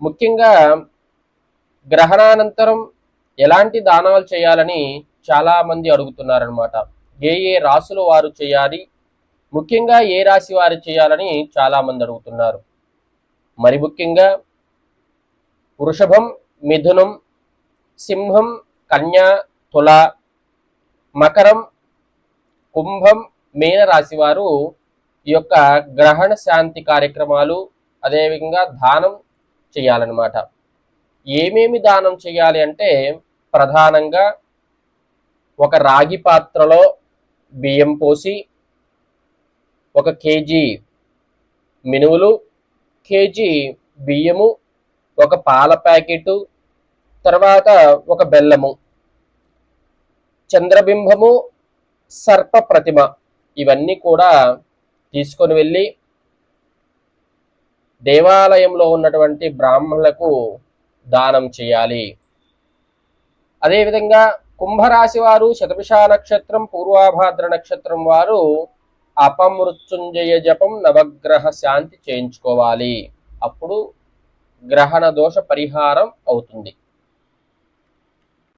ముఖ్యంగా గ్రహణానంతరం ఎలాంటి దానాలు చేయాలని చాలా మంది అడుగుతున్నారనమాట. ఏ ఏ రాసులు వారు చేయాలి, ముఖ్యంగా ఏ రాశి వారు చేయాలని చాలా మంది అడుగుతున్నారు. మరి ముఖ్యంగా వృషభం, మిథునం, సింహం, కన్య, తుల, మకరం, కుంభం, మీన రాశి వారు ఈ యొక్క గ్రహణ శాంతి కార్యక్రమాలు అదేవిధంగా దానం చేయాలన్నమాట. ఏమేమి దానం చేయాలి అంటే ప్రధానంగా ఒక రాగి పాత్రలో బియ్యం పోసి 1 కేజీ మినువులు, కేజీ బియ్యము, ఒక పాల ప్యాకెట్, తర్వాత ఒక బెల్లము, చంద్రబింబము, సర్ప ప్రతిమ ఇవన్నీ కూడా తీసుకొని వెళ్ళి దేవాలయంలో ఉన్నటువంటి బ్రాహ్మణులకు దానం చేయాలి. అదేవిధంగా కుంభరాశి వారు శతభిష నక్షత్రం, పూర్వాభాద్ర నక్షత్రం వారు అపమృత్యుంజయ జపం, నవగ్రహ శాంతి చేయించుకోవాలి. అప్పుడు గ్రహణ దోష పరిహారం అవుతుంది.